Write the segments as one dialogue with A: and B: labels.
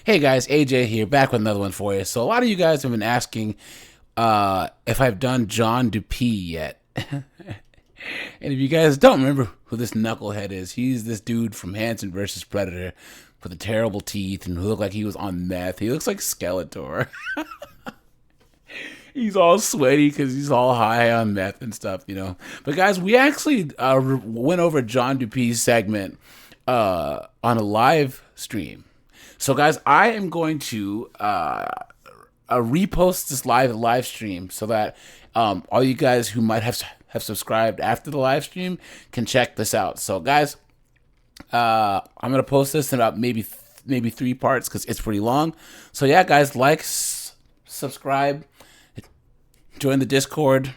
A: Hey guys, AJ here, back with another one for you. So a lot of you guys have been asking if I've done John Dupee yet. And if you guys don't remember who this knucklehead is, he's this dude from Hansen versus Predator with the terrible teeth and who looked like he was on meth. He looks like Skeletor. He's all sweaty because he's all high on meth and stuff. But guys, we actually went over John Dupee's segment on a live stream. So guys, I am going to repost this live stream so that all you guys who might have subscribed after the live stream can check this out. So guys, I'm gonna post this in about maybe 3 parts because it's pretty long. So yeah, guys, subscribe, join the Discord.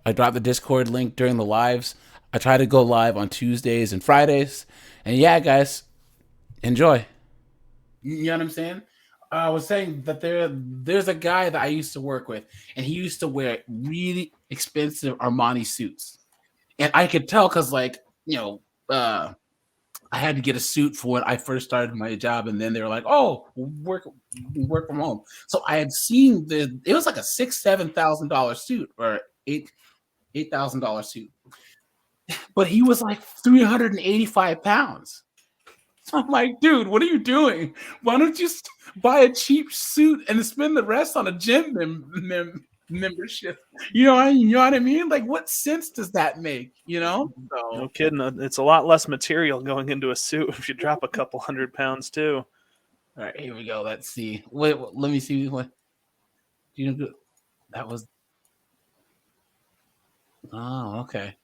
A: I drop the Discord link during the lives. I try to go live on Tuesdays and Fridays. And yeah, guys, enjoy. You know what I'm saying? I was saying that there's a guy that I used to work with, and he used to wear really expensive Armani suits. And I could tell because, I had to get a suit for when I first started my job, and then they were like, "Oh, work from home." So I had seen it was like a $6,000-7,000 suit or $8,000 suit, but he was like 385 pounds. So I'm like, dude, what are you doing? Why don't you buy a cheap suit and spend the rest on a gym membership? You know what I mean? Like, what sense does that make? So,
B: no kidding. It's a lot less material going into a suit if you drop a couple 100 pounds too.
A: All right, here we go. Let's see. Wait, let me see what. That was. Oh, okay.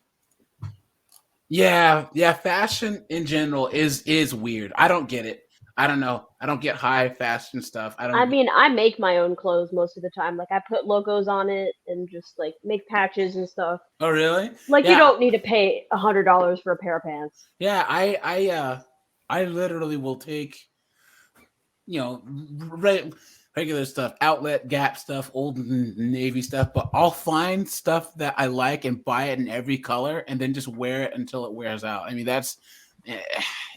A: Yeah. Fashion in general is weird. I don't get it. I don't know. I don't get high fashion stuff.
C: I mean, I make my own clothes most of the time. Like, I put logos on it and just like make patches and stuff.
A: Oh, really?
C: Like, you don't need to pay $100 for a pair of pants.
A: Yeah, I literally will take, regular stuff, Outlet, Gap stuff, Old Navy stuff, but I'll find stuff that I like and buy it in every color and then just wear it until it wears out. I mean, that's, like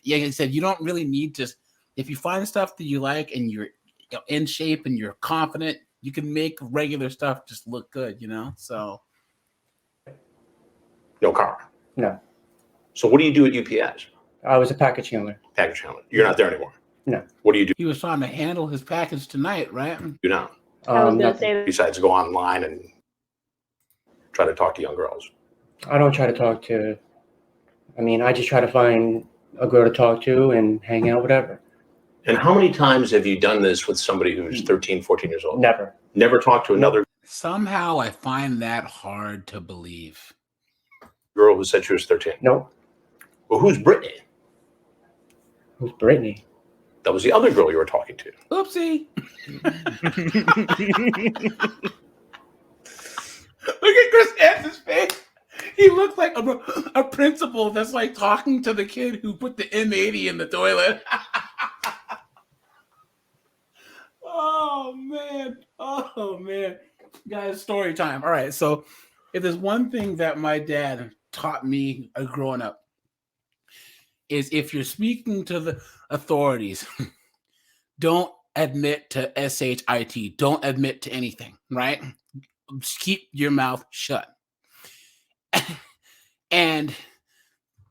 A: I said, you don't really need to, if you find stuff that you like and you're in shape and you're confident, you can make regular stuff just look good, so.
D: No car?
E: No.
D: So what do you do at UPS?
E: I was a package handler.
D: Package handler. You're not there anymore?
E: No.
D: What do you do?
A: He was trying to handle his package tonight, right?
D: You know.
C: I was going to say,
D: besides go online and try to talk to young girls.
E: I don't try to talk to, I just try to find a girl to talk to and hang out, whatever.
D: And how many times have you done this with somebody who's 13, 14 years old?
E: Never.
D: Never talked to another
A: Somehow I find that hard to believe.
D: girl who said she was 13?
E: Nope.
D: Well, who's Brittany?
E: Who's Brittany?
D: That was the other girl you were talking to.
A: Oopsie. Look at Chris Hansen's face. He looks like a principal that's like talking to the kid who put the M80 in the toilet. Oh, man. Guys, story time. All right, so if there's one thing that my dad taught me growing up, is if you're speaking to the authorities, don't admit to SHIT. Don't admit to anything, right? Just keep your mouth shut. And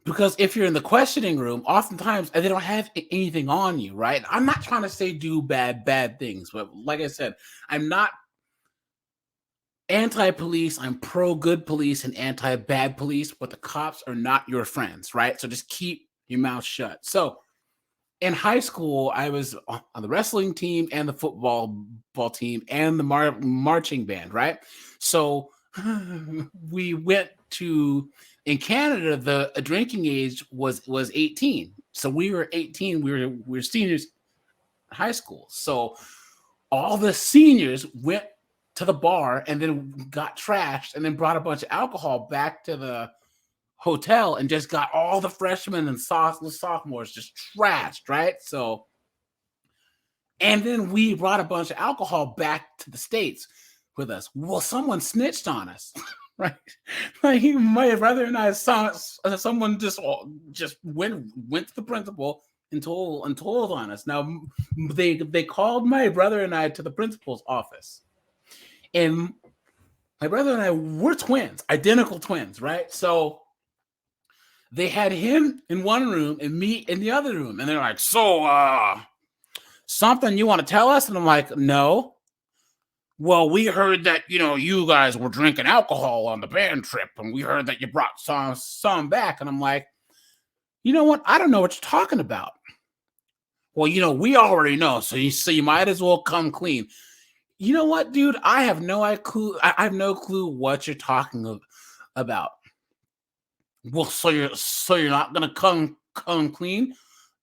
A: because if you're in the questioning room, oftentimes they don't have anything on you, right? I'm not trying to say do bad things, but like I said, I'm not anti-police. I'm pro-good police and anti-bad police, but the cops are not your friends, right? So just keep your mouth shut. So in high school, I was on the wrestling team and the football team and the marching band, right? So we went to, in Canada, the drinking age was 18. So we were 18. We were seniors in high school. So all the seniors went to the bar and then got trashed and then brought a bunch of alcohol back to the hotel and just got all the freshmen and sophomores just trashed, right? So, and then we brought a bunch of alcohol back to the States with us. Well, someone snitched on us, right? Like my brother and I saw someone just went to the principal and told on us. Now they called my brother and I to the principal's office, and my brother and I were twins, identical twins, right? So they had him in one room and me in the other room, and they're like, "So, something you want to tell us?" And I'm like, "No." "Well, we heard that you guys were drinking alcohol on the band trip, and we heard that you brought some back." And I'm like, "You know what? I don't know what you're talking about." "Well, we already know, so you might as well come clean." You know what, dude? I have no clue. I have no clue what you're talking about. "Well, so you're not gonna come clean?"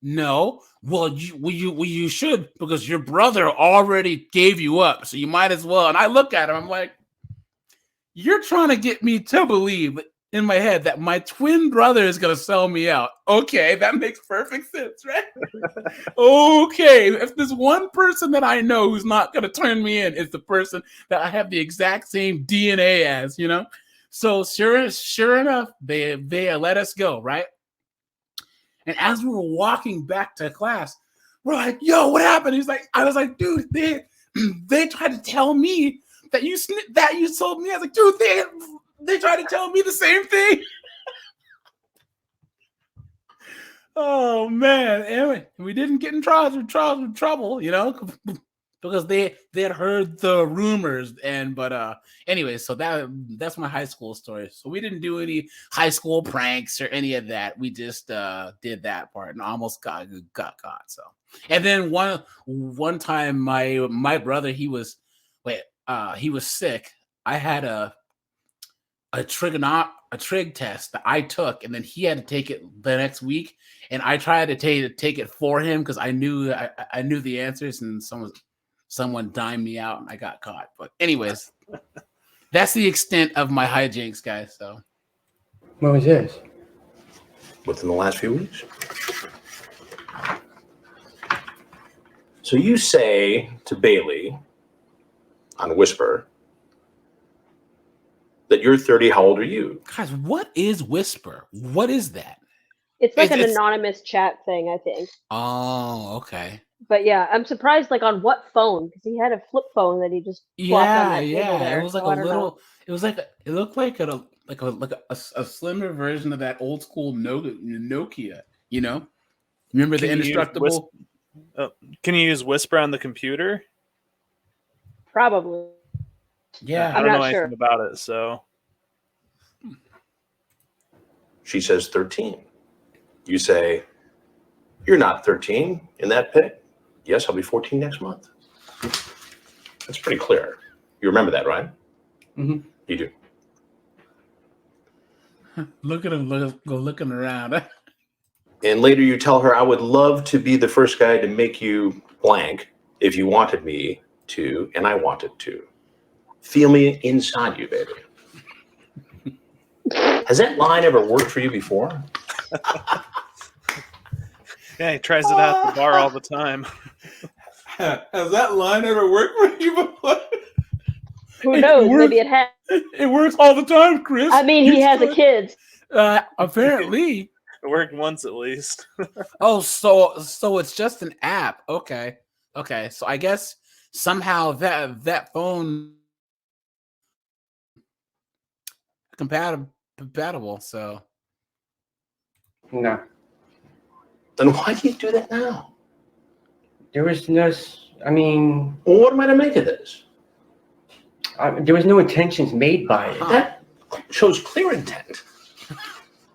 A: "No." "Well, you should, because your brother already gave you up, so you might as well." And I look at him, I'm like, "You're trying to get me to believe in my head that my twin brother is gonna sell me out." Okay, that makes perfect sense, right? Okay, if there's one person that I know who's not gonna turn me in, it's the person that I have the exact same DNA as, So sure enough, they let us go, right? And as we were walking back to class, we're like, "Yo, what happened?" I was like, "Dude, they tried to tell me that you sold me." I was like, "Dude, they tried to tell me the same thing." Oh man! Anyway, we didn't get in trouble, because they had heard the rumors. Anyway, so that's my high school story. So we didn't do any high school pranks or any of that. We just did that part and almost got caught. So, and then one time my brother, he was sick. I had a trig test that I took, and then he had to take it the next week, and I tried to take it for him because I knew the answers, and someone dimed me out and I got caught. But anyways, that's the extent of my hijinks, guys. So
E: What was this?
D: Within the last few weeks. So you say to Bailey on Whisper that you're 30. How old are you?
A: guys, what is Whisper? What is that?
C: It's like an
A: It's-
C: anonymous chat thing, I think.
A: Oh, okay.
C: But yeah, I'm surprised. Like on what phone? Because he had a flip phone that he just plopped on that table there.
A: It was like
C: so I don't know.
A: it looked like a slimmer version of that old school Nokia. Remember the
B: Can you use
A: indestructible?
B: Can you use Whisper on the computer?
C: Probably.
A: Yeah,
B: I
C: I'm
B: don't know
C: not sure.
B: anything about it, so
D: She says 13. You say, "You're not 13 in that pit." "Yes, I'll be 14 next month." That's pretty clear. You remember that, right?
E: Mhm.
D: You do.
A: look at him, go looking around.
D: And later you tell her, "I would love to be the first guy to make you blank if you wanted me to, and I wanted to. Feel me inside you, baby." Has that line ever worked for you before?
B: yeah, he tries it out at the bar all the time.
A: Has that line ever worked for you before?
C: Who
A: It
C: knows?
A: works.
C: Maybe it has.
A: It works all the time, Chris.
C: I mean, he has a kid.
A: Apparently.
B: It worked once at least.
A: Oh, so it's just an app. Okay. So I guess somehow that phone compatible. So
E: No.
D: Then why do you do that now?
E: There was no, I mean,
D: Well, what am I to make of this?
E: there was no intentions made by it.
D: That shows clear intent.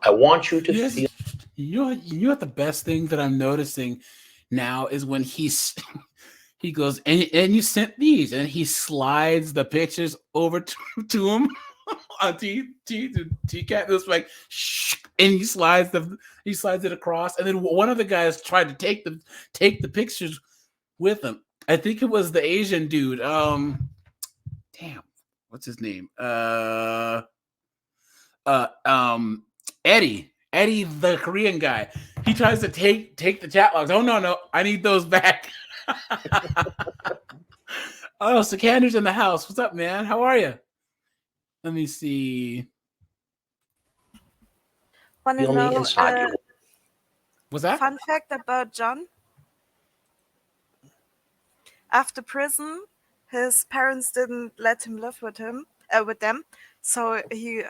D: I want you to
A: Yes.
D: feel.
A: You know what the best thing that I'm noticing now is when he goes, and you sent these, and he slides the pictures over to him on TCAP. It was like, shh, and he slides it across, and then one of the guys tried to take the pictures with him. I think it was the Asian dude. Damn, what's his name? Eddie, the Korean guy. He tries to take the chat logs. Oh no, I need those back. Oh, Sikander's in the house. What's up, man? How are you? Let me see.
F: Want to
D: Feel me
F: know?
D: inside you.
A: Was that?
F: Fun fact about John. After prison, his parents didn't let him live with them, so he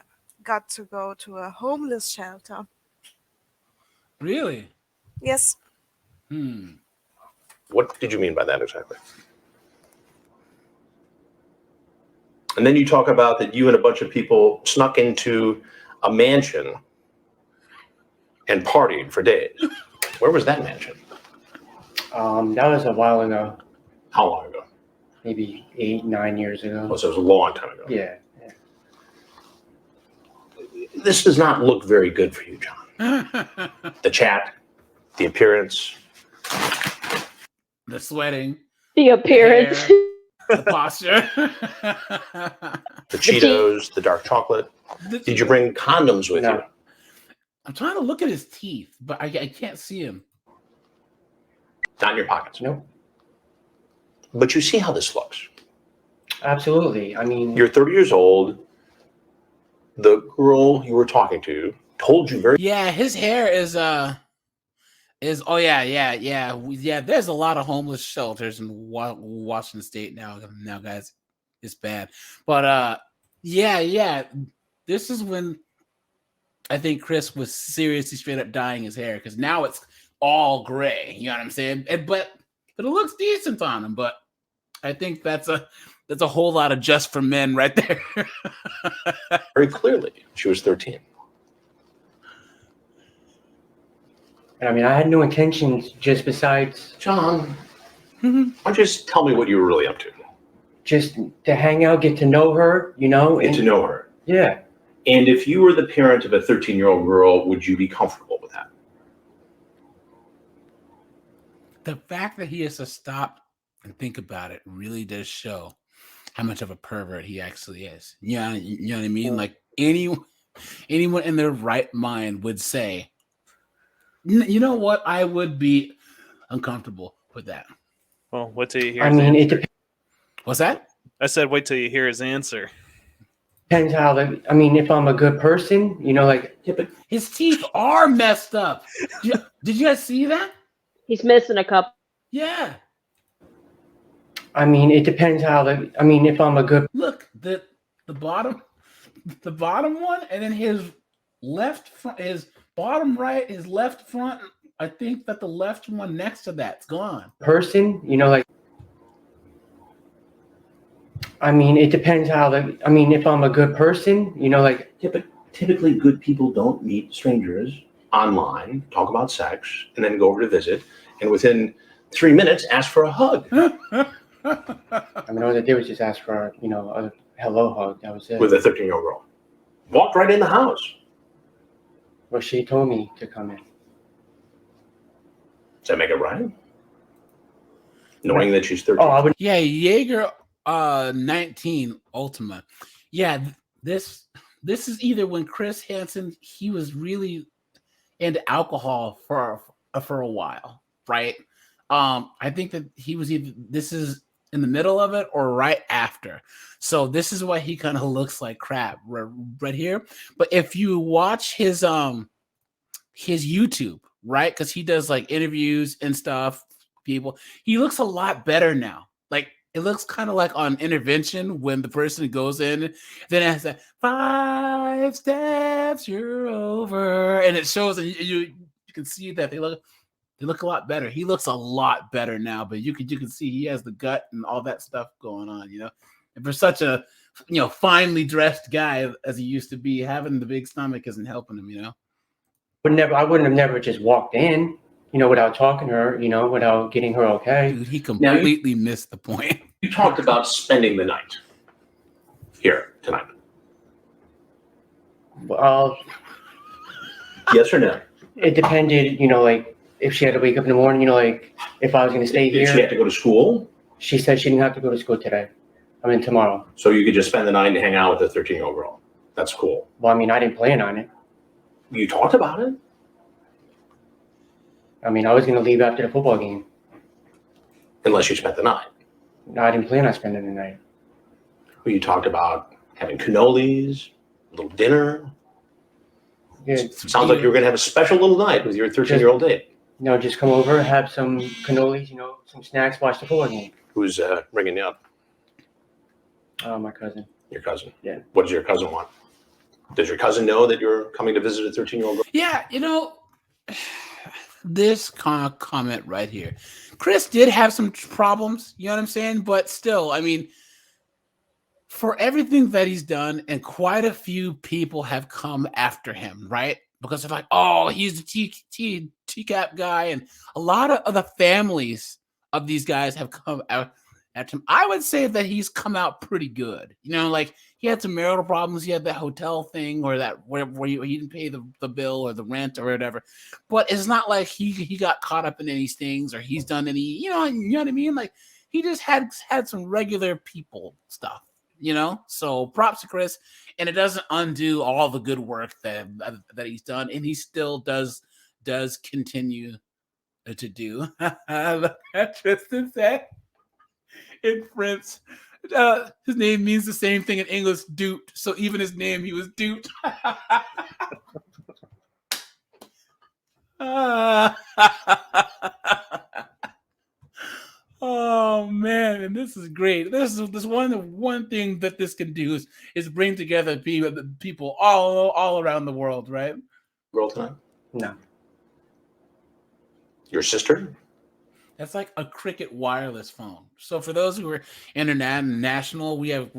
F: got to go to a homeless shelter.
A: Really?
F: Yes.
D: What did you mean by that exactly? And then you talk about that you and a bunch of people snuck into a mansion and partied for days. Where was that mansion?
E: That was a while ago,
D: How long ago?
E: maybe 8, 9 years ago.
D: Oh, so it was a long time ago.
E: Yeah.
D: This does not look very good for you, John. The chat, the appearance.
A: The sweating,
C: The appearance.
A: hair, the posture.
D: The Cheetos, the dark chocolate. Did you bring condoms with
E: No.
D: you?
A: I'm trying to look at his teeth, but I can't see him.
D: Not in your pockets.
E: Nope.
D: But you see how this looks.
E: Absolutely. I mean,
D: You're 30 years old. The girl you were talking to told you very
A: Yeah, his hair is oh yeah. There's a lot of homeless shelters in Washington State now, guys. It's bad, but yeah. This is when I think Chris was seriously straight up dyeing his hair, because now it's all gray. You know what I'm saying? But it looks decent on him. But I think that's a whole lot of just for men right there.
D: very clearly. She was 13.
E: I mean, I had no intentions just besides
D: John, why don't you just tell me what you were really up to?
E: just to hang out, get to know her, you know?
D: Get to know her.
E: Yeah.
D: And if you were the parent of a 13-year-old girl, would you be comfortable with that?
A: The fact that he has to stop and think about it really does show how much of a pervert he actually is. You know what I mean? Like anyone in their right mind would say, you know what? I would be uncomfortable with that.
B: Well, wait till you hear
E: I
B: his
E: mean, it
B: answer.
A: What's that?
B: I said wait till you hear his answer.
E: depends how I mean, if I'm a good person, you know, like,
A: Yeah, but his teeth are messed up. Did you guys see that?
C: He's missing a couple.
A: Yeah.
E: I mean, it depends how I mean, if I'm a good,
A: Look, the bottom one, and then his left front, his bottom right, his left front. I think that the left one next to that's gone.
E: person, you know, like, I mean, it depends how I mean, if I'm a good person, you know, like,
D: Yeah, but typically good people don't meet strangers online, talk about sex, and then go over to visit, and within 3 minutes ask for a hug
E: I mean, all they did was just ask for, you know, a hello hug. That was it.
D: with a 13-year-old girl. Walked right in the house.
E: Well, she told me to come in.
D: Does that make it right? Knowing that she's 13.
E: Oh, I would.
A: Yeah, Jaeger 19 Ultima. Yeah, this is either when Chris Hansen, he was really into alcohol for a while, right? I think that he was either this is in the middle of it or right after. So this is why he kind of looks like crap right here. But if you watch his YouTube, right? Because he does like interviews and stuff, people, he looks a lot better now. Like it looks kind of like on Intervention when the person goes in, then it has that 5 steps, you're over, and it shows, and you can see that they look a lot better. He looks a lot better now, but you can see he has the gut and all that stuff going on, you know. And for such a finely dressed guy as he used to be, having the big stomach isn't helping him, you know.
E: I wouldn't have never just walked in, you know, without talking to her, you know, without getting her okay.
A: Dude, he completely missed the point.
D: You talked about spending the night here tonight.
E: Well,
D: Yes or no?
E: it depended, you know, like if she had to wake up in the morning, you know, like if I was going to stay
D: Did she have
E: here.
D: to go to school?
E: She said she didn't have to go to school today. I mean, tomorrow.
D: So you could just spend the night and hang out with a 13-year-old girl. That's cool.
E: Well, I mean, I didn't plan on it.
D: You talked about it?
E: I mean, I was going to leave after the football game.
D: Unless you spent the night.
E: No, I didn't plan on spending the night.
D: Well, you talked about having cannolis, a little dinner.
E: Yeah,
D: Sounds like you were going to have a special little night with your 13-year-old date.
E: just come over, have some cannolis, some snacks, watch the football game.
D: Who's ringing you up?
E: My cousin.
D: Your cousin.
E: Yeah.
D: What does your cousin want? Does your cousin know that you're coming to visit a 13-year-old girl?
A: Yeah, this comment right here. Chris did have some problems, you know what I'm saying? But still, I mean, for everything that he's done, and quite a few people have come after him, right? Because they're like, oh, he's the TCAP guy. And a lot of the families of these guys have come out at him. I would say that he's come out pretty good. Like he had some marital problems. He had that hotel thing or that where he didn't pay the bill or the rent or whatever. But it's not like he got caught up in any things or he's done any, you know what I mean? Like he just had some regular people stuff. So props to Chris, and it doesn't undo all the good work that he's done, and he still does continue to do. Tristan said in French, his name means the same thing in English, duped. So even his name, he was duped. Oh man, and this is great. This one thing that this can do is bring together people all around the world, right?
D: Girl tonight?
E: No.
D: Your sister?
A: That's like a Cricket wireless phone. So for those who are international, we have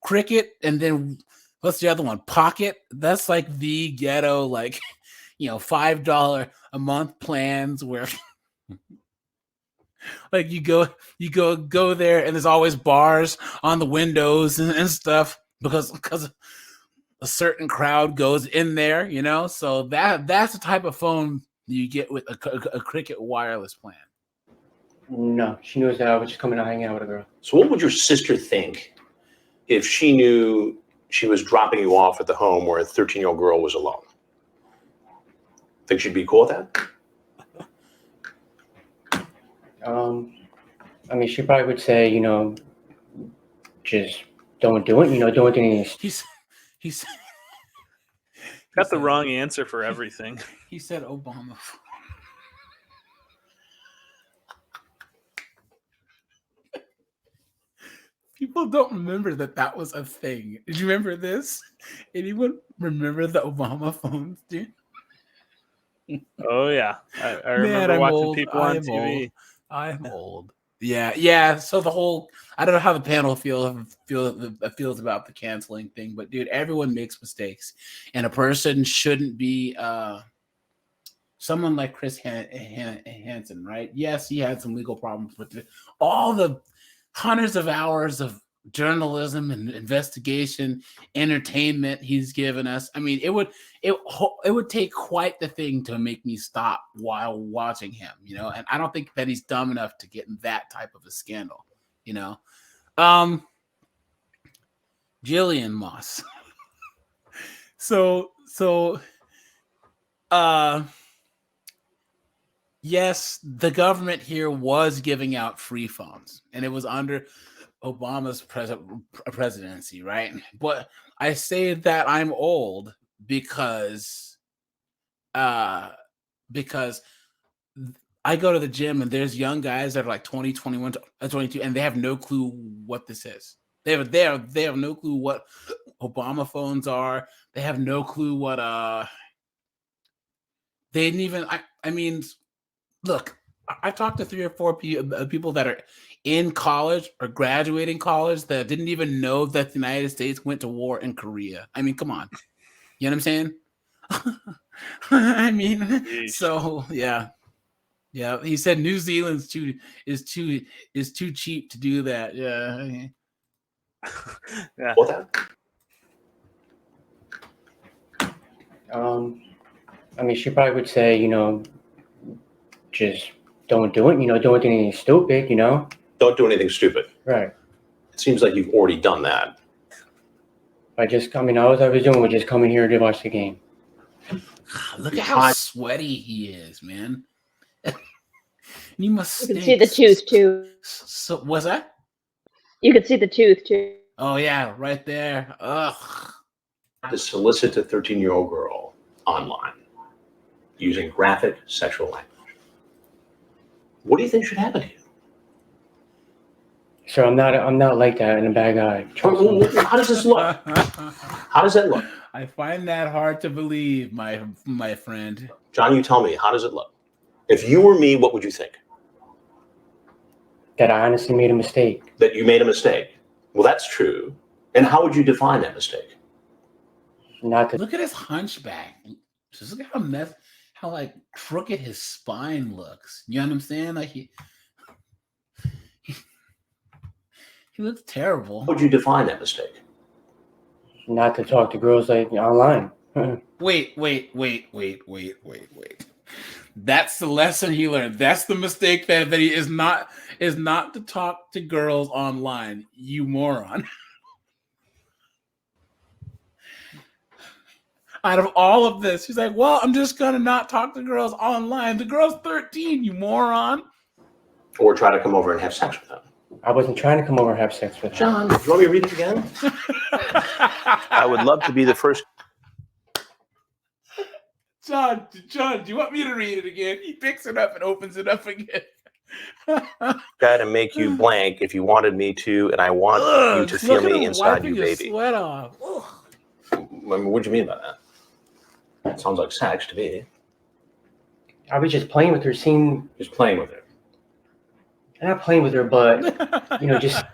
A: Cricket, and then what's the other one? Pocket. That's like the ghetto, like $5 a month plans where. Like you go there, and there's always bars on the windows and stuff because a certain crowd goes in there, So that's the type of phone you get with a Cricket wireless plan.
E: No, she knows that I was just coming to hang out with a girl.
D: So what would your sister think if she knew she was dropping you off at the home where a 13-year-old girl was alone? Think she'd be cool with that?
E: I mean, she probably would say, just don't do it. Don't do anything.
A: He's
B: got the wrong answer for everything.
A: He said Obama. People don't remember that was a thing. Did you remember this? Anyone remember the Obama phones, dude?
B: Oh yeah, I remember watching people on TV.
A: I'm old. Yeah. So the whole, I don't know how the panel feels about the canceling thing, but dude, everyone makes mistakes, and a person shouldn't be someone like Chris Hansen, right? Yes, he had some legal problems, but all the hundreds of hours of journalism and investigation, entertainment he's given us. I mean, it would take quite the thing to make me stop while watching him, and I don't think that he's dumb enough to get in that type of a scandal, Jillian Moss. So yes, the government here was giving out free phones, and it was under Obama's presidency, right? But I say that I'm old because I go to the gym and there's young guys that are like 20, 21, 22, and they have no clue what this is. They have no clue what Obama phones are. They have no clue what they didn't even. I mean, look, I've talked to 3 or 4 people that are in college or graduating college that didn't even know that the United States went to war in Korea. I mean, come on. You know what I'm saying? I mean,
B: Yeesh.
A: So yeah. He said New Zealand's is too cheap to do that. Yeah.
B: Yeah.
D: What that?
E: I mean, she probably would say, just don't do it. Don't do anything stupid.
D: Don't do anything stupid.
E: Right.
D: It seems like you've already done that.
E: All I was doing was just coming here to watch the game.
A: Look at how sweaty he is, man. You must
C: You can see the tooth too.
A: So what's that?
C: You could see the tooth too.
A: Oh yeah, right there. Ugh.
D: To solicit a 13-year-old girl online. using graphic sexual language. What do you think should happen to you?
E: So I'm not like that and a bad guy. Trust me.
D: How does this look? How does that look?
A: I find that hard to believe, my friend.
D: John, you tell me, how does it look? If you were me, what would you think?
E: That I honestly made a mistake.
D: That you made a mistake. Well, that's true. And how would you define that mistake?
E: Not to
A: Look at his hunchback. Just look at how like crooked his spine looks. You know what I'm saying? Like he looks terrible.
D: How would you define that mistake?
E: not to talk to girls like online.
A: Wait. That's the lesson he learned. That's the mistake that he is not to talk to girls online. You moron. Out of all of this, he's like, well, I'm just gonna not talk to girls online. The girl's 13, you moron.
D: Or try to come over and have sex with them?
E: I wasn't trying to come over and have sex with her.
D: John, do you want me to read it again? I would love to be the first.
A: John, do you want me to read it again? He picks it up and opens it up again.
D: Guy to make you blank if you wanted me to, and I want you to feel me inside you, baby.
A: Sweat off.
D: I mean, what do you mean by that? That sounds like sex to me.
E: I was just playing with her, seeing.
D: Just playing with her.
E: Not playing with her, but just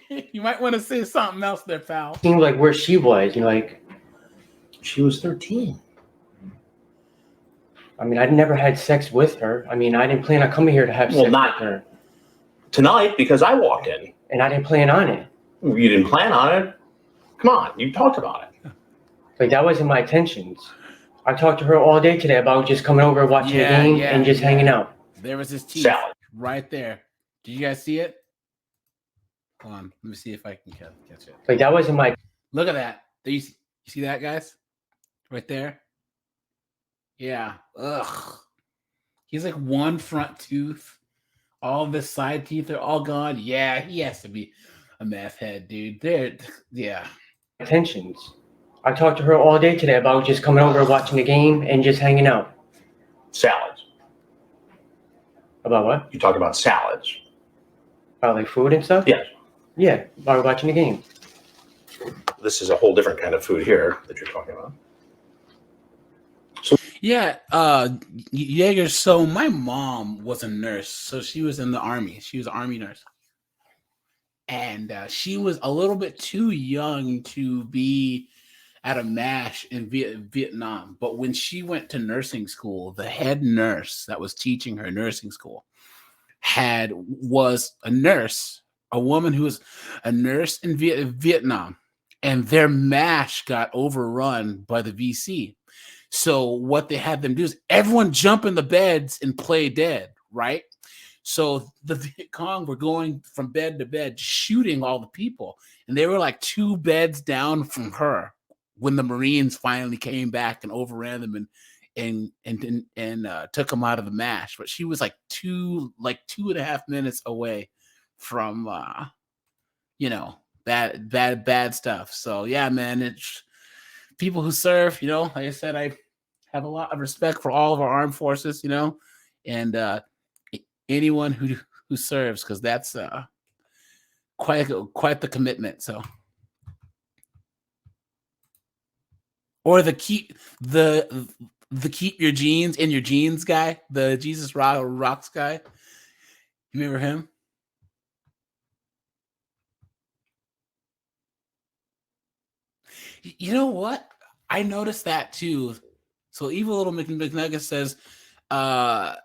A: you might want to say something else there, pal.
E: seeing like where she was.
D: She was 13.
E: I mean, I never had sex with her. I mean, I didn't plan on coming here to have sex with her.
D: Tonight, because I walked in.
E: And I didn't plan on it.
D: You didn't plan on it? Come on, you talked about it.
E: Like, that wasn't my intentions. I talked to her all day today about just coming over, watching the game, and just hanging out.
A: There was his teeth
D: Salad.
A: right there. Did you guys see it? Hold on. Let me see if I can catch it.
E: Like, that wasn't my...
A: Look at that. You see that, guys? Right there? Yeah. Ugh. He's like one front tooth. All the side teeth are all gone. Yeah, he has to be a meth head, dude. Yeah.
E: Intentions. I talked to her all day today about just coming over, watching the game, and just hanging out.
D: Salads.
E: About what?
D: You talk about salads.
E: About like food and stuff?
D: Yes.
E: Yeah, about watching the game.
D: This is a whole different kind of food here that you're talking about.
A: Yeah, Jaeger. So my mom was a nurse, so she was in the army. She was an army nurse, and she was a little bit too young to be at a MASH in Vietnam. But when she went to nursing school, the head nurse that was teaching her nursing school was a nurse, a woman who was a nurse in Vietnam, and their MASH got overrun by the VC. So what they had them do is everyone jump in the beds and play dead, right? So the Viet Cong were going from bed to bed, shooting all the people. And they were like 2 beds down from her when the Marines finally came back and overran them and took them out of the MASH. But she was like 2.5 minutes away from, bad stuff. So yeah, man, it's people who serve, like I said, I have a lot of respect for all of our armed forces, and anyone who serves, because that's quite the commitment. So, or the keep your jeans in your jeans guy, the Jesus Rocks guy. You remember him? You know what? I noticed that too. So Evil Little McNugget says, there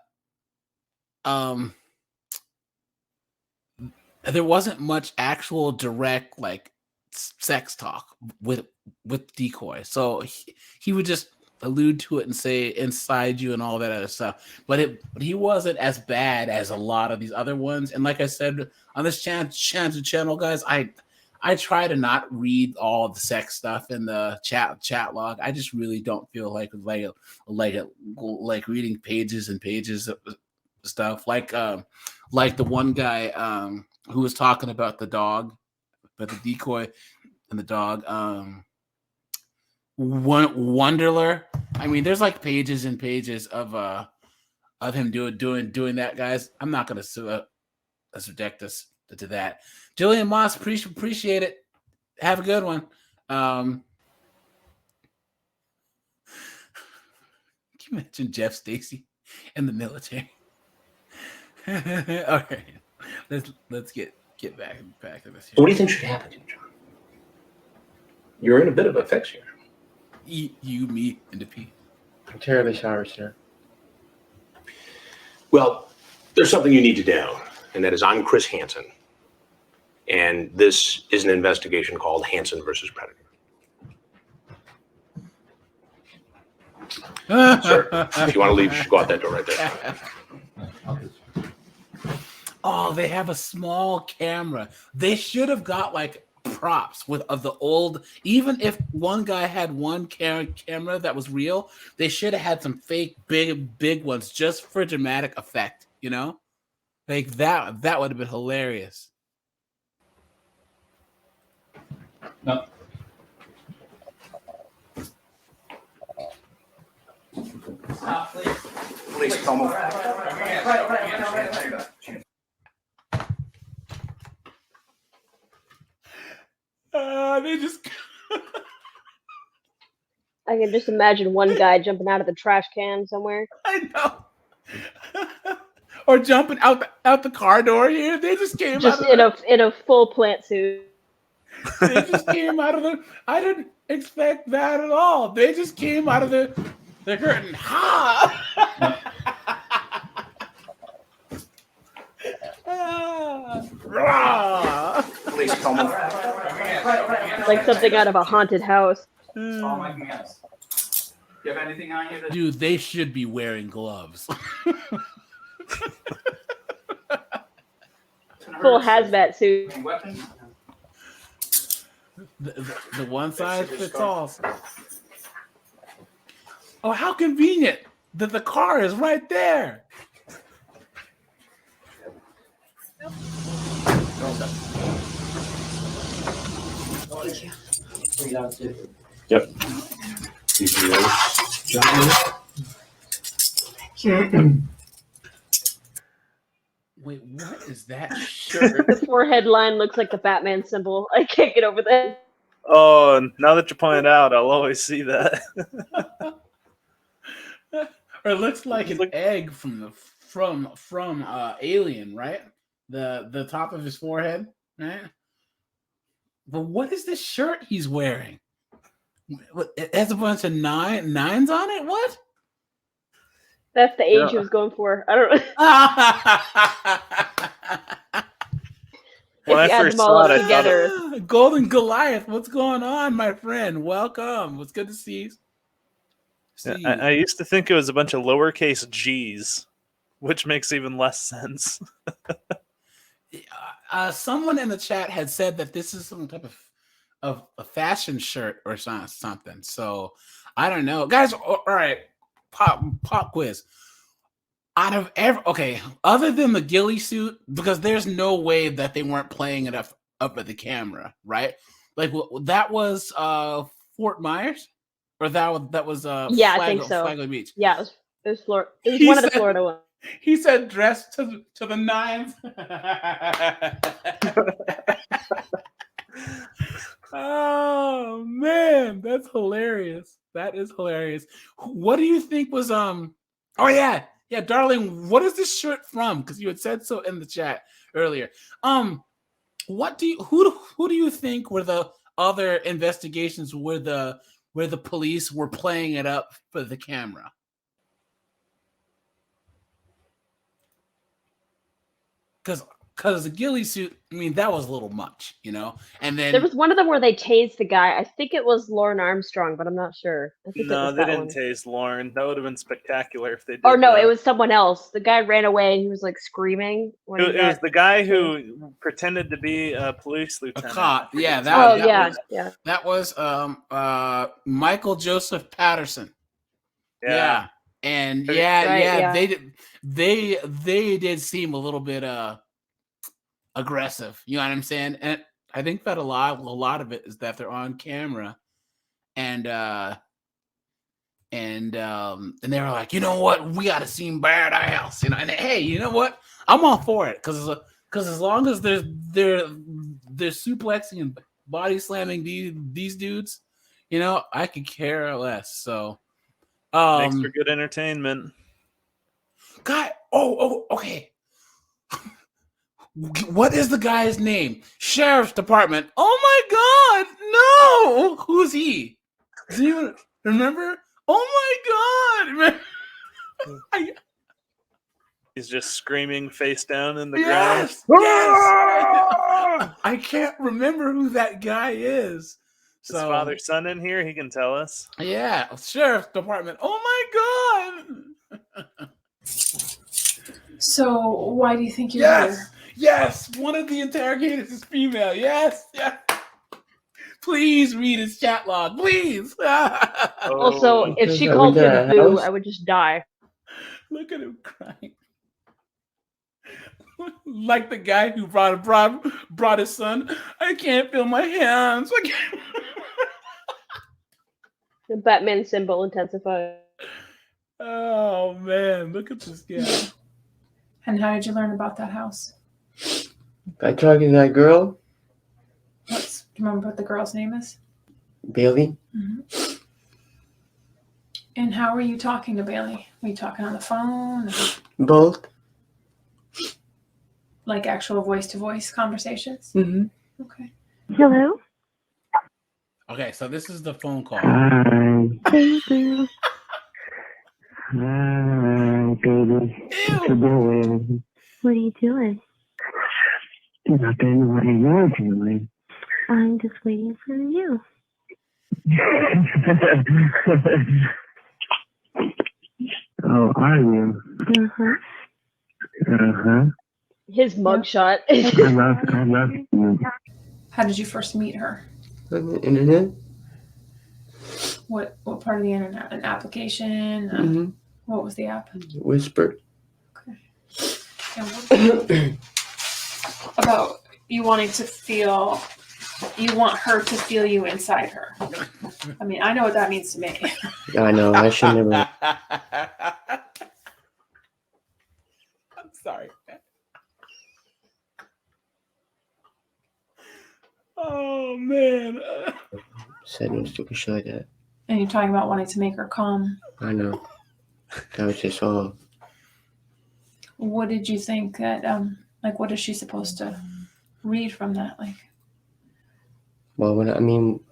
A: wasn't much actual direct like sex talk with Decoy. So he would just allude to it and say inside you and all that other stuff. But he wasn't as bad as a lot of these other ones. And like I said on this channel, guys, I try to not read all the sex stuff in the chat log. I just really don't feel like reading pages and pages of stuff. Like the one guy who was talking about the dog, about the Decoy and the dog. Wonderler. I mean, there's like pages and pages of him doing that, guys. I'm not gonna subject us to that. Jillian Moss, appreciate it. Have a good one. Can you imagine Jeff Stacy in the military? All right, let's get back to this.
D: So what do you think should happen to you, John? You're in a bit of a fix here.
A: You, me, and Dupee.
E: I'm terribly sorry, sir.
D: Well, there's something you need to know, and that is I'm Chris Hansen, and this is an investigation called Hansen versus Predator. Sir, if you want to leave, you should go out that door right there.
A: Oh, they have a small camera. They should have got like props of the old. Even if one guy had one camera that was real, they should have had some fake big ones just for dramatic effect. You know, like that would have been hilarious.
G: No. Stop, please.
D: Please come over.
A: They just.
C: I can just imagine one guy jumping out of the trash can somewhere.
A: I know. Or jumping out the car door here. They just came
C: Just
A: out
C: in a full plant suit.
A: They just came out of the. I didn't expect that at all. They just came out of the curtain. Ha!
D: Please come over.
C: Like something out of a haunted house.
G: All my commands. You have anything on you?
A: Dude, they should be wearing gloves.
C: Full hazmat suit.
G: Weapons?
A: The one size fits all. Oh, how convenient that the car is right there.
D: Yep.
A: Wait, what is that shirt?
C: The forehead line looks like the Batman symbol. I can't get over that.
B: Oh, now that you point it out, I'll always see that.
A: Or it looks like an egg from Alien, right? The top of his forehead, right? But what is this shirt he's wearing? It has a bunch of nines on it. What?
C: That's the age he was going for. I don't know.
B: When I
C: If you add
B: first
C: them all
B: saw it,
C: up
B: I thought
C: together.
A: Golden Goliath, what's going on, my friend? Welcome. It's good to see you.
B: I used to think it was a bunch of lowercase g's, which makes even less sense.
A: Someone in the chat had said that this is some type of a fashion shirt or something. So I don't know, guys. All right, pop quiz. Out of other than the ghillie suit, because there's no way that they weren't playing it up at the camera, right? Like that was Fort Myers, or that was
C: Yeah, I think so.
A: Flagler Beach.
C: Yeah, it was Florida. It was one of the Florida ones.
A: He said dressed to the nines. Oh man, that's hilarious. That is hilarious. What do you think was Oh yeah, darling. What is this shirt from? Because you had said so in the chat earlier. What do you who do you think were the other investigations where the police were playing it up for the camera? Because the ghillie suit, I mean, that was a little much, you know. And then
C: There was one of them where they tased the guy. I think it was Lauren Armstrong, but I'm not sure. I think it
B: No,
C: was
B: they
C: that
B: didn't
C: one.
B: tase Lauren. That would have been spectacular if they did.
C: Or no,
B: that.
C: it was someone else. The guy ran away and he was like screaming. When
B: It was the guy who pretended to be a police
A: a
B: lieutenant.
A: cop, yeah, that was Michael Joseph Patterson. Yeah. And they did seem a little bit aggressive. You know what I'm saying? And I think that a lot of it is that they're on camera and they were like, you know what, we got to see badass, you know. And hey, you know what, I'm all for it because as long as they're suplexing and body slamming these dudes, you know, I could care less. So
B: makes for good entertainment.
A: God, okay. What is the guy's name? Sheriff's Department. Oh my God, no! Who's he? Do you remember? Oh my God!
B: He's just screaming face down in the
A: Yes. I can't remember who that guy is.
B: His father's son in here, he can tell us.
A: Yeah, Sheriff's Department. Oh my God!
H: So why do you think you're here?
A: Yes, one of the interrogators is female. Yes. Please read his chat log, please.
C: Also, if she called him boo, I would just die.
A: Look at him crying. Like the guy who brought his son. I can't feel my hands.
C: The Batman symbol intensified.
A: Oh man, look at this guy.
H: And how did you learn about that house?
E: By talking to that girl,
H: Do you remember what the girl's name is?
E: Bailey.
H: Mm-hmm. And how were you talking to Bailey? Were you talking on the phone? Or
E: Both.
H: like actual voice-to-voice conversations?
E: Mm-hmm.
H: Okay.
C: Hello?
A: Okay, so this is the phone call.
I: Hi. Baby. Hi, baby. What you doing?
C: What are you doing?
I: Nothing. What are you doing?
C: I'm just waiting for you.
I: Oh, are you?
C: Uh-huh.
I: Uh-huh.
C: His mugshot.
I: I love you.
H: How did you first meet her?
E: On the internet.
H: What part of the internet? An application?
E: Mm-hmm.
H: What was the app?
E: Whisper.
H: Okay. And about you wanting to feel, you want her to feel you inside her. I mean, I know what that means to me.
E: I know. I should never.
A: I'm sorry. Oh man.
E: Said no stupid shit like that.
H: And you're talking about wanting to make her calm.
E: I know. That was just all.
H: What did you think that, like, what is she supposed to read from that? Like,
E: Well,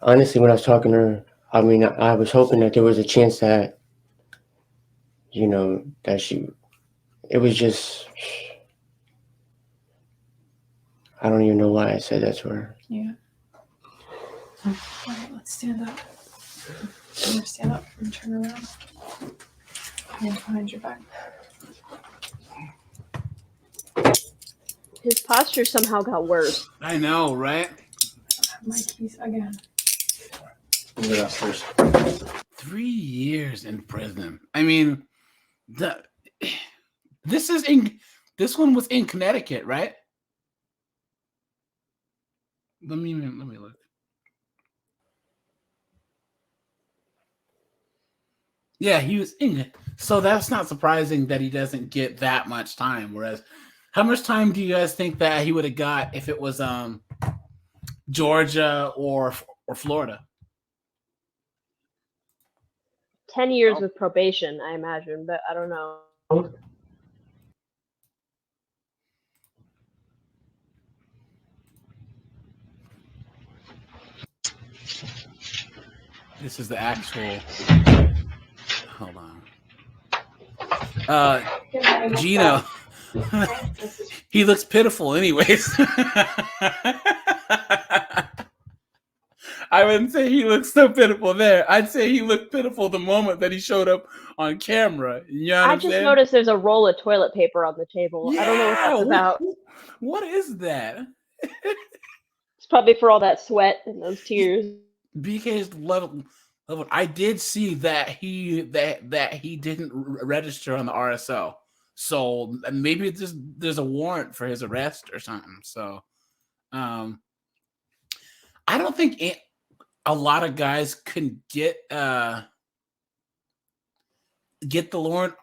E: honestly, when I was talking to her, I was hoping that there was a chance that, that it was just, I don't even know why I said that to her.
H: yeah. All right, let's stand up. I'm gonna stand up and turn around. And behind your back.
C: His posture somehow got worse.
A: I know, right?
H: I have my keys again.
D: Yeah, first.
A: 3 years in prison. I mean, this one was in Connecticut, right? Let me look. Yeah, he was in it. So that's not surprising that he doesn't get that much time. Whereas, how much time do you guys think that he would have got if it was Georgia or Florida?
C: 10 years with probation, I imagine, but I don't know.
A: This is the actual. Hold on. Gino. He looks pitiful, anyways. I wouldn't say he looks so pitiful there. I'd say he looked pitiful the moment that he showed up on camera. You know what I'm
C: just
A: saying?
C: noticed there's a roll of toilet paper on the table.
A: Yeah,
C: I don't know what that's about.
A: What is that?
C: It's probably for all that sweat and those tears.
A: BK's level. I did see that he didn't register on the RSO, so maybe there's a warrant for his arrest or something. So, I don't think. a lot of guys couldn't get the Lauren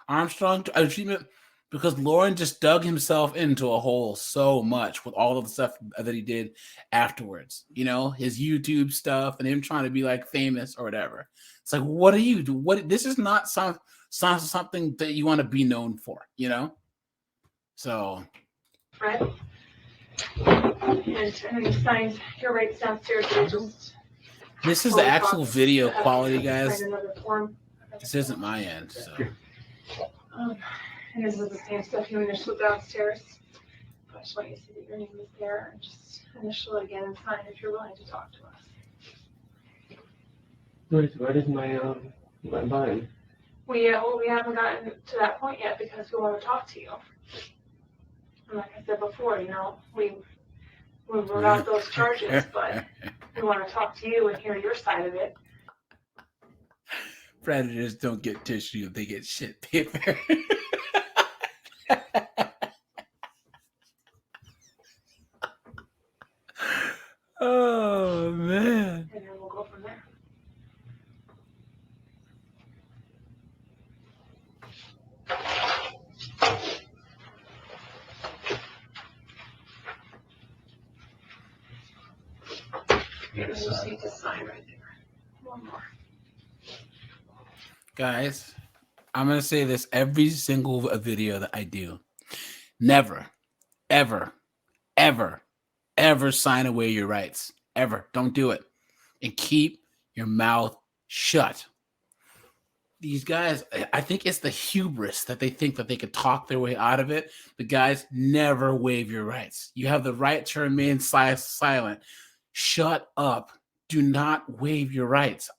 A: Armstrong treatment because Lauren just dug himself into a hole so much with all of the stuff that he did afterwards. You know, his YouTube stuff and him trying to be like famous or whatever. It's like, what do you do? What this is not something that you want to be known for, you know? So
H: Fred. And you signed your rights downstairs.
A: This is the actual video quality, guys.
H: Sign another form.
A: This isn't my end. So.
H: And this is the same stuff you initialed downstairs. I just want you to see that your name is there and just initial it again and sign if you're willing to talk to us.
E: What is my button?
H: We haven't gotten to that point yet because we want to talk to you. And like I said before, you know, we wrote out those charges, but we want to talk to you and hear your side of it.
A: Predators don't get tissue; they get shit paper. Oh man!
H: And then we'll go from there. You just need to sign right there. One more.
A: Guys, I'm gonna say this every single video that I do. Never, ever, ever, ever sign away your rights. Ever. Don't do it. And keep your mouth shut. These guys, I think it's the hubris that they think that they could talk their way out of it. The guys never waive your rights. You have the right to remain silent. Shut up. Do not waive your rights.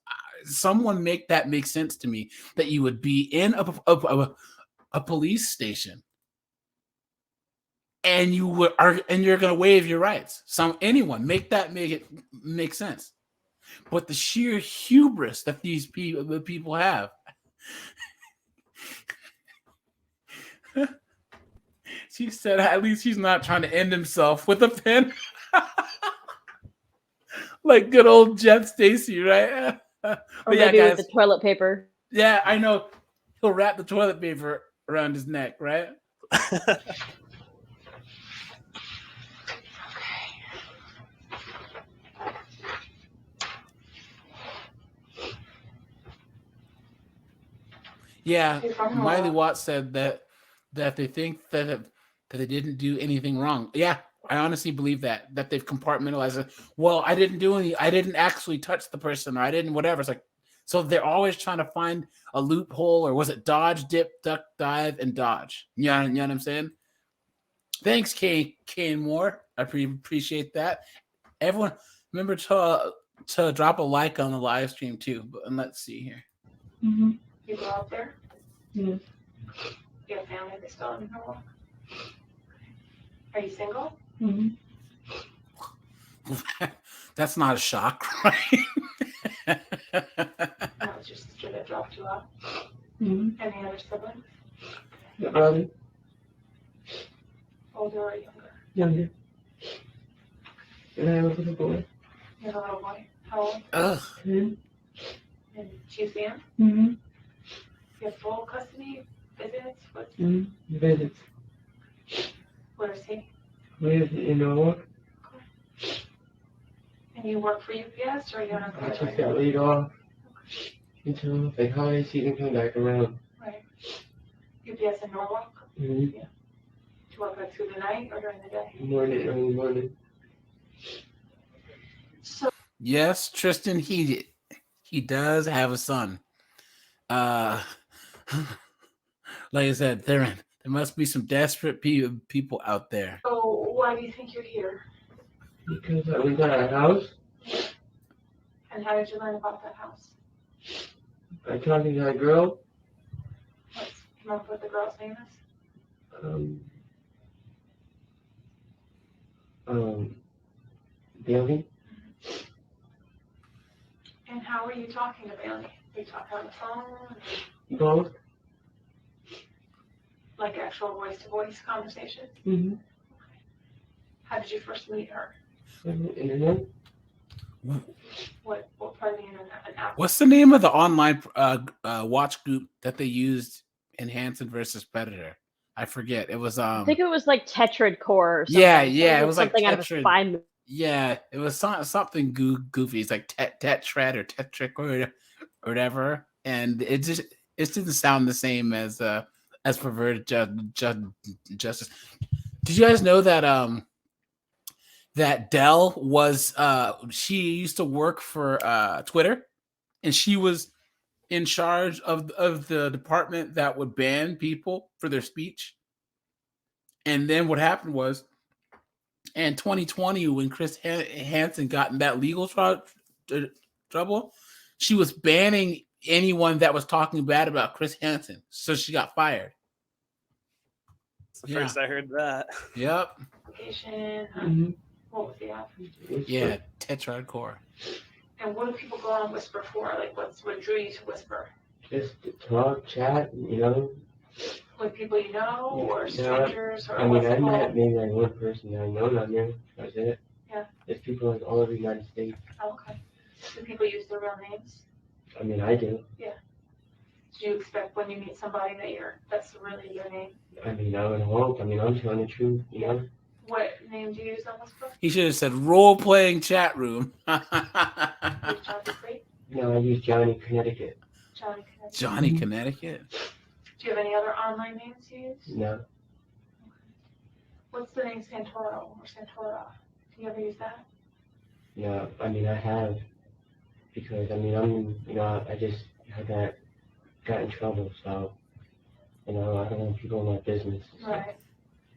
A: Someone make that make sense to me, that you would be in a police station and you're going to waive your rights. Anyone make it make sense. But the sheer hubris that these people have. She said at least he's not trying to end himself with a pen. Like good old Jeff Stacy, right?
C: Or
A: yeah,
C: maybe
A: guys,
C: with the toilet paper.
A: Yeah, I know. He'll wrap the toilet paper around his neck, right? Yeah, Miley Watts said that they think that they didn't do anything wrong. Yeah, I honestly believe that they've compartmentalized it. Well, I didn't actually touch the person, or I didn't whatever. It's like, so they're always trying to find a loophole, or was it dodge, dip, duck, dive, and dodge? You know what I'm saying? Thanks, Kane Moore. I appreciate that. Everyone, remember to drop a like on the live stream too. And let's see here.
H: Mm-hmm. You go out there? Mm-hmm. You have family that's still in Norwalk? Are you single? Mm-hmm.
A: That's not a shock, right?
H: No, it's just the that dropped you off. Mm-hmm. Any other siblings?
E: The brother.
H: Older or younger?
E: Younger. And I have a little boy.
H: You have a little boy? How old?
E: Mm-hmm.
H: And do you see him?
E: Mm-hmm.
H: You have full custody? Visits? What's
E: Mm-hmm. Visits.
H: Where is he?
E: Lives in Norwalk.
H: And you work for UPS, or are you on a
E: I just got laid off until the holiday season comes back around.
H: Right. UPS in Norwalk?
E: Mm-hmm.
H: Yeah. Do you work like through the night or during the day?
E: Early morning.
H: So
A: yes, Tristan, he does have a son. Like I said, there must be some desperate people out there.
H: So why do you think you're here?
E: Because we got a house.
H: And how did you learn about that house?
E: I talked to that girl.
H: You remember what the girl's name is?
E: Bailey.
H: And how were you talking to Bailey? Were you talking on the phone?
E: Both.
H: Like actual voice-to-voice conversations?
E: Mm-hmm.
H: How did you first meet her?
E: Internet.
H: What part of the internet? An app?
A: What's the name of the online watch group that they used in Hansen versus Predator? I forget. It was
C: I think it was like Tetrad Core or something.
A: yeah,
C: It was
A: like
C: something out of a
A: Tetrad.
C: spy movie.
A: Yeah, it was something goofy. It's like Tetred or Tetrick or whatever, and it didn't sound the same as perverted justice. Did you guys know that that Dell was she used to work for Twitter, and she was in charge of the department that would ban people for their speech. And then what happened was, in 2020, when Chris Hansen got in that legal trouble, she was banning anyone that was talking bad about Chris Hansen. So she got fired.
B: It's the first I heard that.
A: Yep.
H: Application. What was the app?
A: Yeah, Tetrad Core.
H: And what do people go on Whisper for? Like, what drew you to Whisper?
E: Just to talk, chat, you know.
H: With people you know, or strangers, or
E: I mean,
H: what's
E: I
H: it
E: met
H: called?
E: maybe like one person that I know on there. That's it.
H: Yeah.
E: There's people like all over the United States.
H: Oh, okay. Do people use their real names?
E: I mean, I do.
H: Yeah. Do you expect when you meet somebody that's really your name?
E: I mean, I would hope. I mean, I'm telling the truth, you know.
H: What name do you use on Whisper?
A: He should have said role-playing chat room.
H: Use John Dupee?
E: No, I use Johnny Connecticut.
H: Johnny Connecticut.
A: Johnny Connecticut.
H: Do you have any other online names you use?
E: No.
H: What's the name Santoro or Santora? Do you ever use that?
E: No, I mean, I have. Because, I mean, I just got in trouble, so, I don't want people in my business.
H: Right.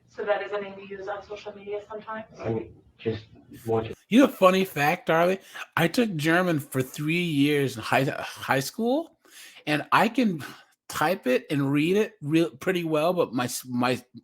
H: So that is a name you use on social media sometimes?
E: I mean, just want to.
A: You know, funny fact, Darlie, I took German for 3 years in high school, and I can type it and read it pretty well, but my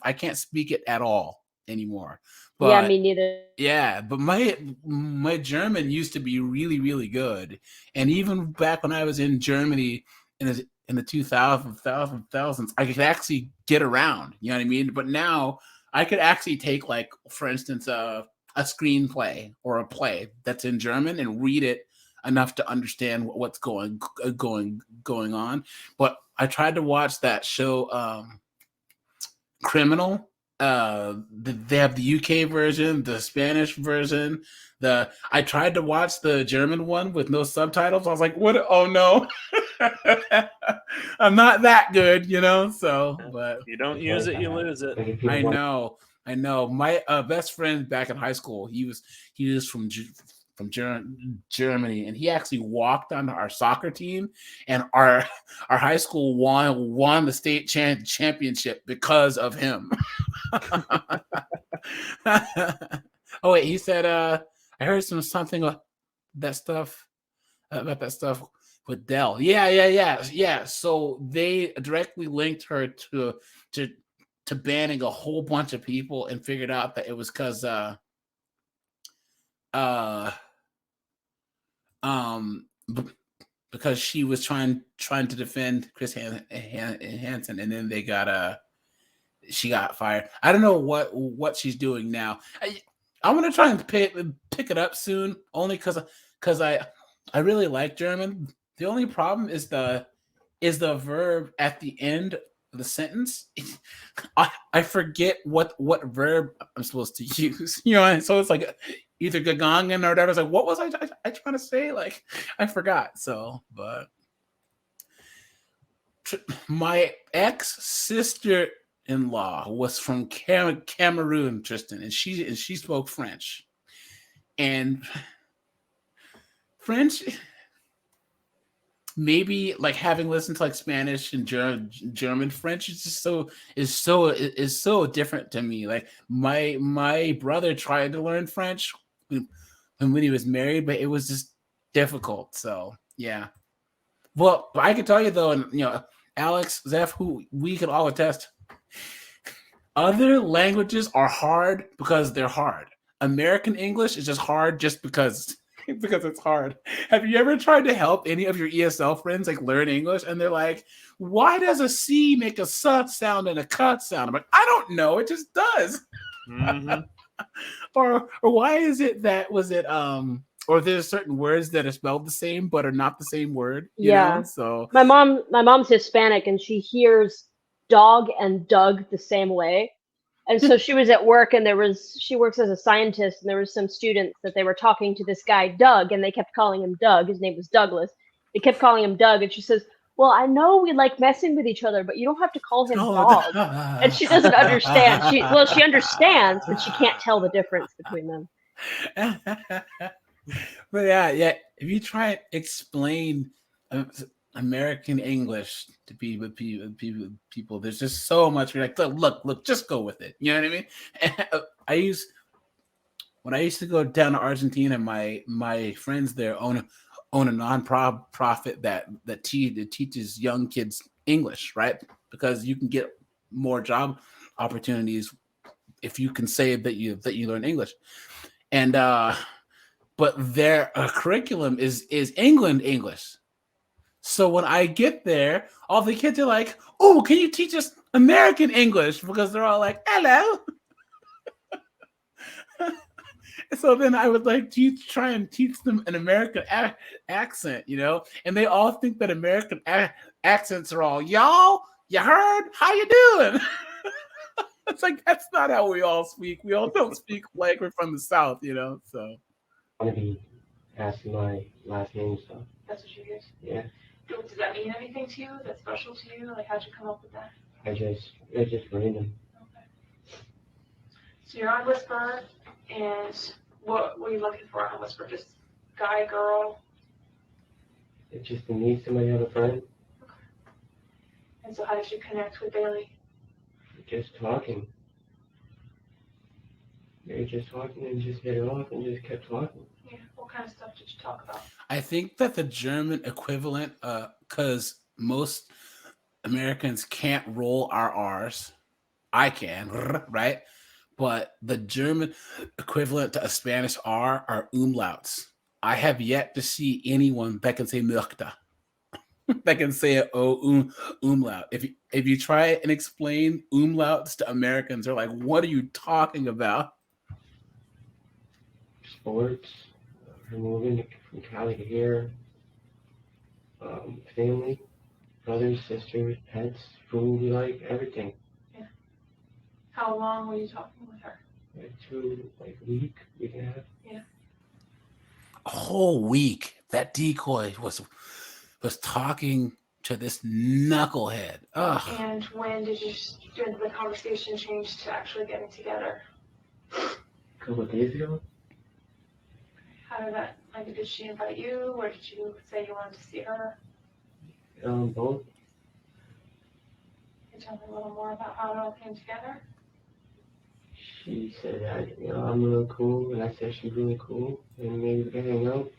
A: I can't speak it at all anymore. But,
C: yeah, me neither.
A: Yeah, but my German used to be really, really good, and even back when I was in Germany in the 2000s, I could actually get around. You know what I mean? But now I could actually take, like, for instance, a screenplay or a play that's in German and read it enough to understand what's going on. But I tried to watch that show, Criminal. They have the UK version, the Spanish version. I tried to watch the German one with no subtitles. I was like, "What? Oh no, I'm not that good," So, but
B: you don't use it, you lose it.
A: I know. My best friend back in high school, he was from Germany, and he actually walked onto our soccer team, and our high school won the state championship because of him. Oh wait, he said I heard something about that stuff with Dell. Yeah. So they directly linked her to banning a whole bunch of people, and figured out that it was because because she was trying to defend Chris Hansen, and then she got fired. I don't know what she's doing now. I'm gonna try and pick it up soon, only because I really like German. The only problem is the verb at the end of the sentence. I forget what verb I'm supposed to use. So it's like either gegangen or whatever. It's like, what was I trying to say? Like, I forgot. So, but my ex-sister-in-law was from Cameroon, Tristan, and she spoke French. And French, maybe like having listened to like Spanish and German, French is just so different to me. Like my brother tried to learn French when he was married, but it was just difficult. So yeah. Well, I can tell you though, and Alex, Zeph, who we can all attest, other languages are hard because they're hard. American English is just hard just because it's hard. Have you ever tried to help any of your ESL friends like learn English, and they're like, "Why does a C make a S sound and a cut sound?" I'm like, "I don't know. It just does."
B: Mm-hmm.
A: or why is it that or there's certain words that are spelled the same but are not the same word. You
C: Yeah.
A: know? So
C: My mom's Hispanic, and she hears dog and Doug the same way. And so she was at work, and she works as a scientist, and there was some students that they were talking to this guy Doug, and they kept calling him Doug. His name was Douglas. They kept calling him Doug, and she says, "Well, I know we like messing with each other, but you don't have to call him Dog." And she doesn't understand. She understands, but she can't tell the difference between them.
A: But yeah. If you try and explain American English to people, there's just so much. You're like, look, just go with it. You know what I mean? When I used to go down to Argentina, my friends there own a non-profit that teaches young kids English, right? Because you can get more job opportunities if you can say that you learn English. And but their curriculum is England English. So when I get there, all the kids are like, "Oh, can you teach us American English?" Because they're all like, "Hello." So then I would like to try and teach them an American accent, you know, and they all think that American accents are all, "Y'all, you heard? How you doing?" It's like, that's not how we all speak. We all don't speak like we're from the South, you know. So
E: I want to be asking my last name stuff.
H: That's what you use?
E: Yeah.
H: Does that mean anything to you? That's special to you? Like, how'd you come up with that?
E: It's just random.
H: Okay. So you're on Whisper, and what were you looking for on Whisper? Just guy, girl?
E: It's just to meet somebody, have a friend.
H: Okay. And so how did you connect with Bailey?
E: Just talking. They were just talking and just hit it off and just kept talking.
H: Yeah. What kind of stuff did you talk about?
A: I think that the German equivalent, because most Americans can't roll our R's. I can, right? But the German equivalent to a Spanish R are umlauts. I have yet to see anyone that can say möchte, that can say umlaut. If you try and explain umlauts to Americans, they're like, "What are you talking about?"
E: Sports, moving from Cali to here, family, brothers, sisters, pets, food we like, everything.
H: Yeah. How long were you talking with her?
E: Like a week and a half.
H: Yeah.
A: A whole week. That decoy was talking to this knucklehead. Ugh.
H: And when did the conversation change to actually getting together?
E: A couple of days ago.
H: How did that, like, did she invite you, or did you say you wanted to see her?
E: Both.
H: Can you tell me a little more about how it all came together?
E: She said that, I'm really cool, and I said she's really cool, and maybe we can hang out.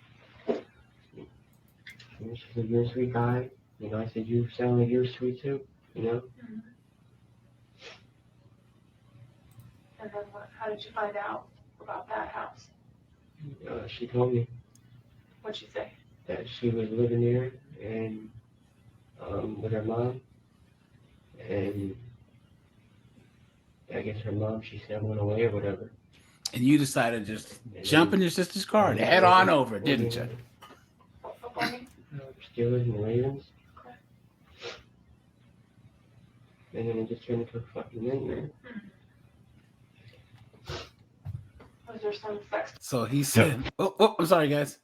E: And she said, "You're a sweet guy." I said, "You sound like you're sweet too,"
H: Mm-hmm. And then how did you find out about that house?
E: She told me
H: What'd she say?
E: that she was living there and with her mom, and I guess her mom, she said, went away or whatever.
A: And you decided to just jump in your sister's car and head on over, didn't you?
H: Football game?
E: Steelers and the Ravens.
H: Okay.
E: And then it just turned into a fucking nightmare.
H: Was there some sex?
A: So he said, oh, I'm sorry, guys.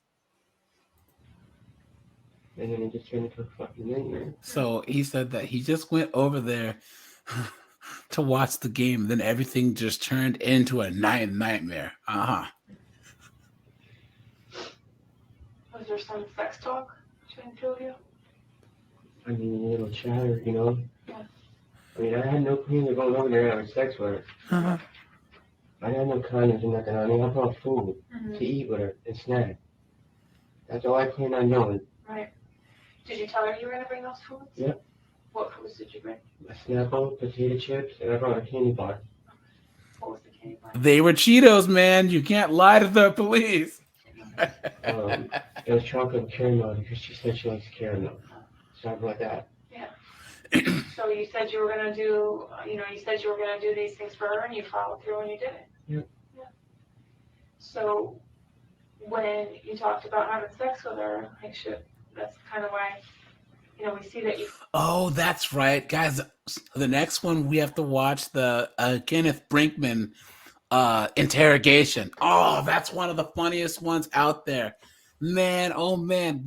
E: And then it just turned into a fucking nightmare.
A: So he said that he just went over there to watch the game. Then everything just turned into a nightmare. Uh-huh.
H: Was there some sex talk between the two of you?
E: I mean, a little chatter,
H: Yeah.
E: I mean, I had no plan of going over there and having sex with her.
A: Uh-huh.
E: I had no condoms or nothing. I mean, I brought food
H: Mm-hmm.
E: to eat with her and snack. That's all I planned on doing.
H: Right. Did you tell her you were going to bring those foods?
E: Yep.
H: What foods did you bring?
E: A Snapple, potato chips, and I brought a candy bar.
H: What was the candy bar?
A: They were Cheetos, man. You can't lie to the police.
E: It was chocolate and caramel because she said she likes caramel. Something like that.
H: Yeah. So you said you were going to do, these things for her, and you followed through and you did it.
E: Yep.
H: Yeah. So when you talked about having sex with her, that's kind of why, we see that you.
A: Oh, that's right, guys. The next one we have to watch the Kenneth Brinkman interrogation. Oh, that's one of the funniest ones out there, man. Oh man,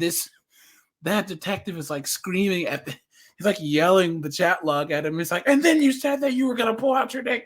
A: that detective is like screaming he's like yelling the chat log at him. He's like, and then you said that you were gonna pull out your dick,